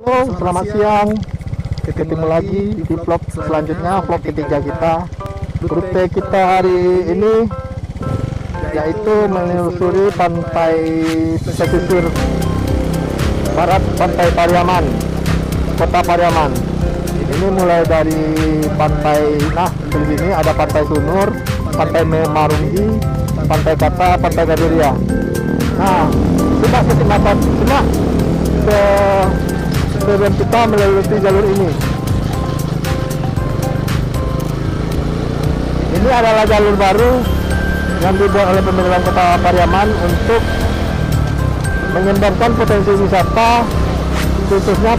Halo, selamat siang. Ketemu lagi di vlog selanjutnya, vlog ketiga kita. Rute kita hari ini yaitu menelusuri pantai pesisir barat Pantai Pariaman, Kota Pariaman. Ini mulai dari pantai, di sini ada Pantai Sunur, Pantai Marunggi, Pantai Kata, Pantai Gadiria. Nah, kita kesempatan semua sebelum kita melalui jalur ini. Ini adalah jalur baru yang dibuat oleh pemerintah Kota Pariaman untuk mengembangkan potensi wisata, khususnya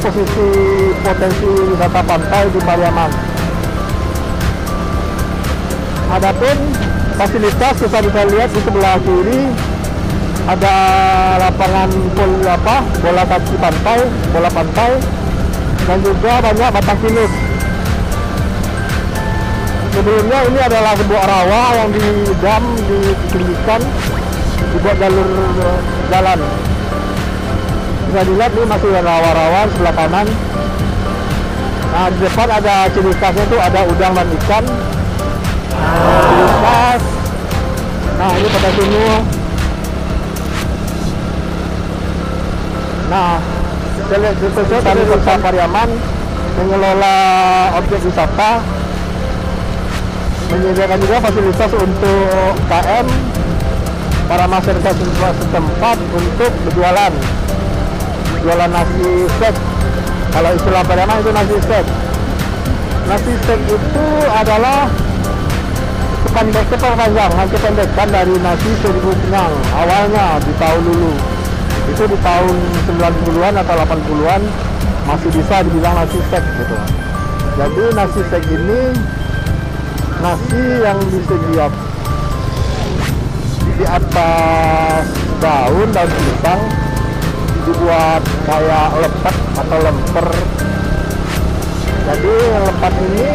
potensi wisata pantai di Pariaman. Adapun fasilitas kita bisa lihat di sebelah kiri ada lapangan bola kaki pantai, bola pantai, dan juga banyak batang pinus. Sebelumnya ini adalah sebuah rawa yang ditinggikan, dibuat jalur jalan. Bisa dilihat ini masih rawa-rawa sebelah kanan. Nah, di depan ada ciri khasnya itu ada udang dan ikan. Ciri khas. Nah, ini pada sini. Nah, sesuai dari Kota Pariaman mengelola objek wisata, menyediakan juga fasilitas untuk KM, para masyarakat setempat untuk berjualan, jualan nasi stek. Kalau istilah Pariaman itu nasi stek. Nasi stek itu adalah kependekan dari nasi 1000 kenyang. Awalnya di tahun dulu, itu di tahun 90-an atau 80-an masih bisa dibilang nasi stek gitu. Jadi nasi stek ini nasi yang disediakan di atas daun pisang, dibuat kayak lepet atau lemper. Jadi lemper ini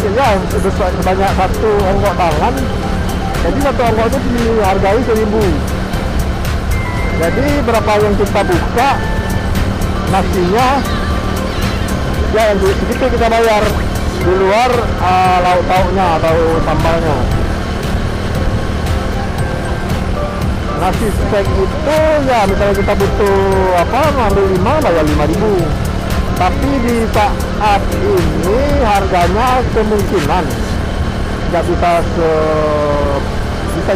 ya sebanyak satu onggok tangan. Jadi satu onggok itu dihargai 1000. Jadi berapa yang kita buka nasinya, ya yang segitu kita bayar. Di luar lauk pauknya atau sambalnya. Nasi stek itu ya misalnya kita butuh ngambil 5 bayar 5.000. Tapi di saat ini harganya kemungkinan nggak bisa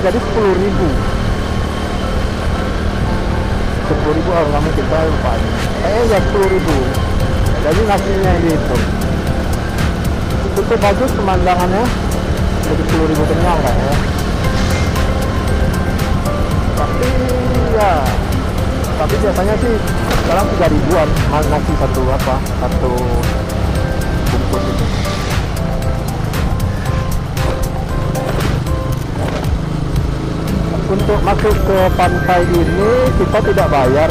jadi 10.000. 10.000 nggak mungkin, saya lupa. Ya 10.000. Jadi nasinya ini itu cukup bagus pemandangannya, jadi 10.000 kenyang kayaknya. Tapi biasanya sih sekarang 3.000-an nasi satu bungkus itu. Untuk masuk ke pantai ini kita tidak bayar,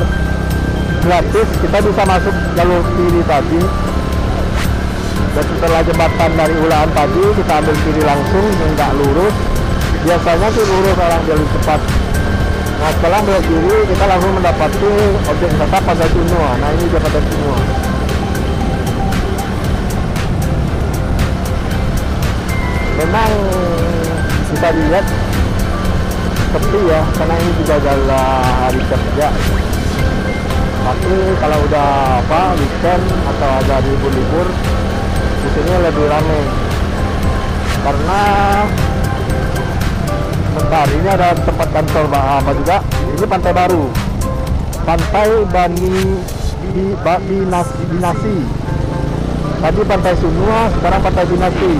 gratis. Kita bisa masuk jalur kiri tadi, dan setelah jembatan dari Ulaan tadi kita ambil kiri langsung, nggak lurus. Biasanya sih lurus orang jalur cepat. Nah, setelah belok kiri kita langsung mendapati objek wisata Pantai Sunur. Nah, ini dia Pantai Sunur. Memang bisa dilihat sepi ya, karena ini juga adalah hari kerja. Tapi kalau udah weekend atau ada libur-libur, di sini lebih ramai. Karena bentar, ini ada tempat kantor juga. Ini pantai baru, Pantai Binasi. Tadi Pantai Sunur, sekarang Pantai Binasi.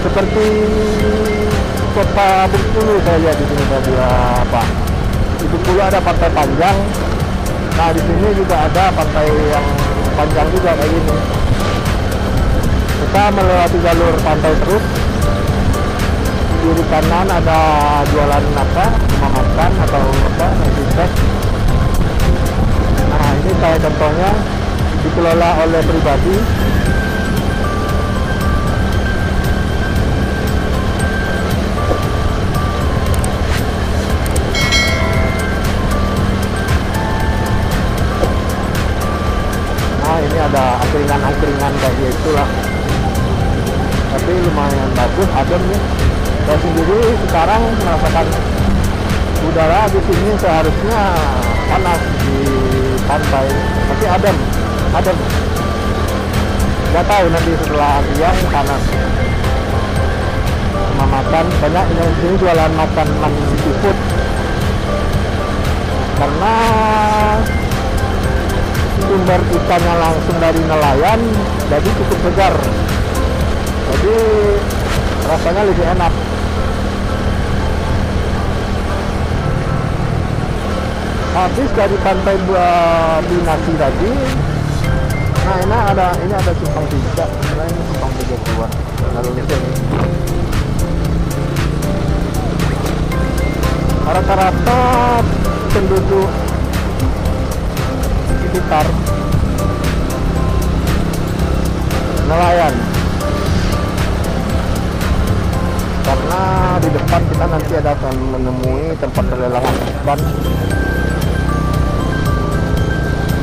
Seperti Kota Bengkulu saya lihat di sini tadi di Bengkulu ada pantai panjang. Nah, di sini juga ada pantai yang panjang juga kayak gini. Kita melewati jalur pantai terus. Kiri kanan ada jualan rumah makan atau nasi stek. Nah, ini kayak contohnya dikelola oleh pribadi. angkringan kayak itulah. Tapi lumayan bagus, adem nih. Saya sendiri sekarang merasakan udara di sini seharusnya panas di pantai, tapi adem. Nggak tahu nanti setelah siang panas. Sama makan banyak yang di sini jualan makanan seafood karena sumber ikannya langsung dari nelayan, jadi cukup segar, jadi rasanya lebih enak. Habis dari pantai Binasi tadi, nah ini ada simpang 3, ini simpang 3 keluar lalu ini. Rata-rata penduduk sekitar nelayan, karena di depan kita nanti ada akan menemui tempat pelelangan ikan.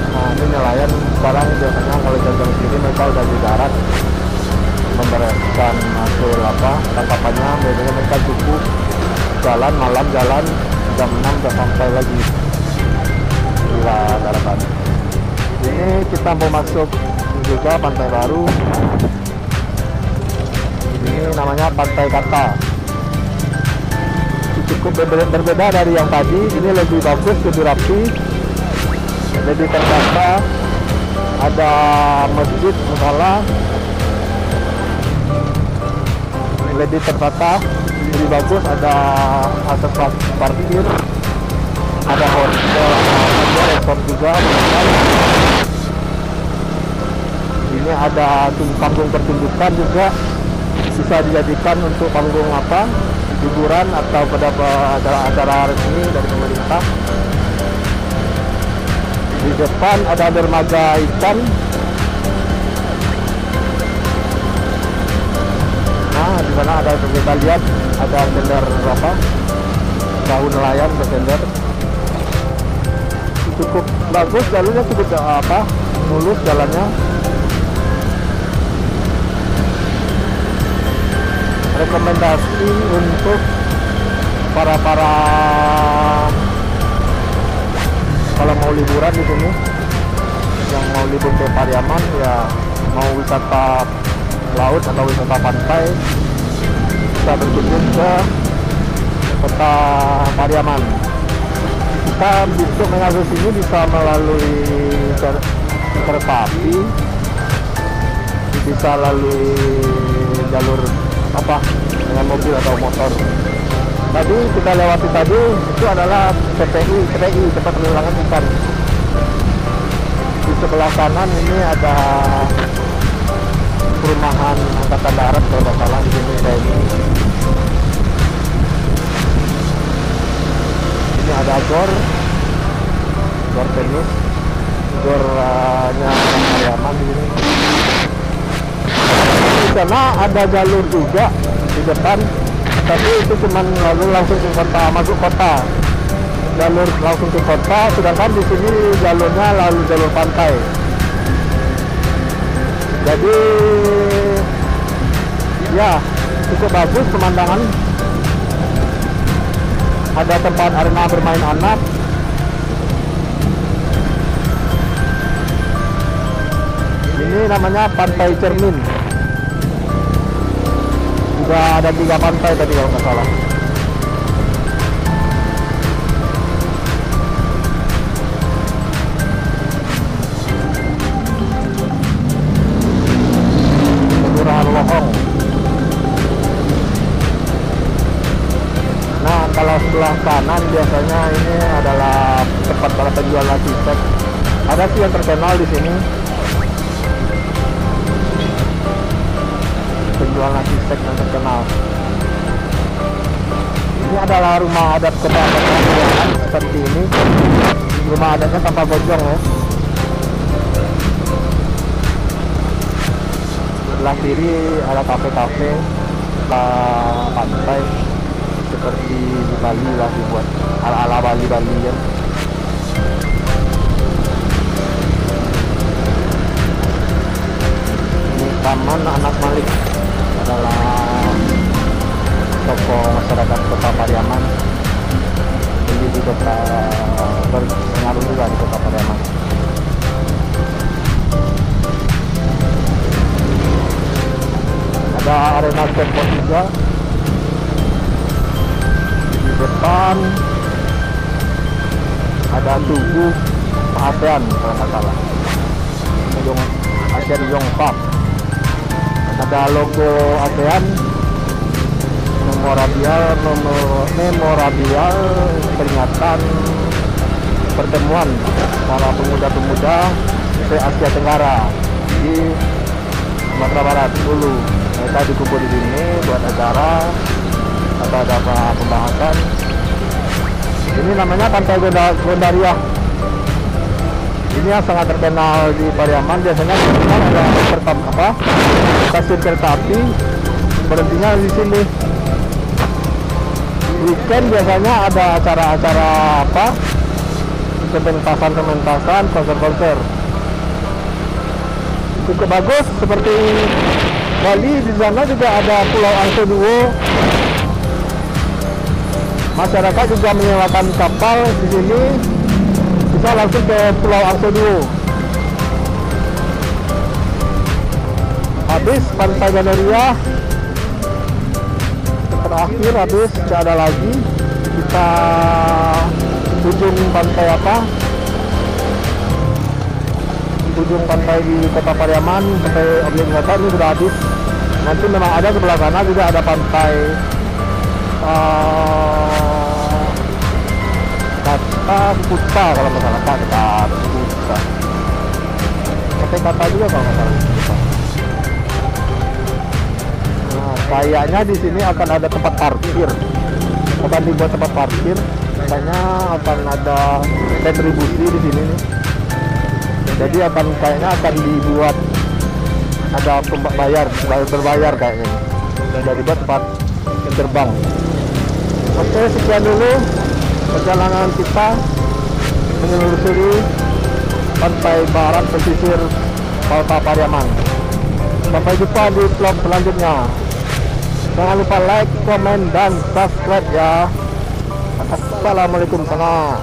Nah ini nelayan sekarang biasanya kalau jalan sini mereka udah di darat membereskan hasil tangkapannya. Biasanya mereka cukup jalan malam, jalan jam 6 udah sampai lagi di daratan. Ini kita mau masuk juga pantai baru, ini namanya Pantai Kata. Cukup berbeda dari yang tadi, ini lebih bagus, lebih rapi, lebih tertata, ada masjid musola, lebih tertata, lebih bagus, ada akses parkir, ada hotel, ada resort juga. Ini ada panggung pertunjukan juga, bisa dijadikan untuk panggung hiburan atau pada acara resmi dari pemerintah. Di depan ada dermaga ikan. Nah, di sana ada, kita lihat ada tender perahu nelayan bersender. Cukup bagus jalurnya, cukup mulus jalannya. Rekomendasi untuk para kalau mau liburan di sini, yang mau libur ke Pariaman, ya mau wisata laut atau wisata pantai, bisa berkunjung ke kota Pariaman. Kita untuk mengakses ini bisa melalui kereta api, bisa lalui jalur dengan mobil atau motor. Tadi kita lewati itu adalah TPI, tempat pelelangan ikan. Di sebelah kanan ini ada perumahan angkatan darat kalau nggak salah, di sini kayak ini. Ini ada gor tenis, gornya Pariaman di sini. Di sana ada jalur juga di depan, tapi itu cuma langsung ke kota, masuk kota, jalur langsung ke kota. Sedangkan di sini jalurnya lalu jalur pantai. Jadi ya cukup bagus pemandangan. Ada tempat arena bermain anak. Ini namanya Pantai Cermin. Juga ada 3 pantai tadi kalau nggak salah. Kelurahan Lohong. Nah, kalau sebelah kanan biasanya ini adalah tempat para penjual nasi stek. Ada sih yang terkenal di sini. Penjual nasi stek yang terkenal. Ini adalah rumah adat kebanyakan seperti ini. Rumah adatnya tanpa bojong ya. Sebelah kiri ada kafe-kafe, pantai seperti di Bali lah, dibuat ala-ala Bali ya. checkpoint juga. Di depan ada tugu ASEAN kalau nggak salah, ASEAN Yongpak. Ada logo ASEAN, memorabilial peringatan pertemuan para pemuda-pemuda se Asia Tenggara di Sumatera Barat dulu. Mereka dikumpul di sini buat acara atau ada pembahasan. Ini namanya Pantai Gondariah. Ini yang sangat terkenal di Pariaman. Biasanya ada stasiun kereta api berhentinya di sini. Weekend biasanya ada acara-acara pementasan, konser-konser. Cukup bagus, seperti Bali. Di sana juga ada Pulau Angso Duo. Masyarakat juga menyewakan kapal di sini, bisa langsung ke Pulau Angso Duo. Habis Pantai Gondariah, terakhir habis, tidak ada lagi. Kita ujung pantai ujung pantai di Kota Pariaman, sampai Objek Wisata ini sudah habis. Nanti memang ada sebelah sana juga ada pantai Kata Kuta kalau nggak salah, Kata Kuta. Pakai kata juga kalau nggak salah. Nah, kayaknya di sini akan ada tempat parkir, akan dibuat tempat parkir. Katanya akan ada retribusi di sini nih. Jadi kayaknya akan dibuat ada berbayar kayaknya. Dan dibuat tempat terbang. Oke, sekian dulu perjalanan kita menelusuri pantai barat pesisir Kota Pariaman. Sampai jumpa di vlog selanjutnya. Jangan lupa like, komen, dan subscribe ya. Assalamualaikum sana.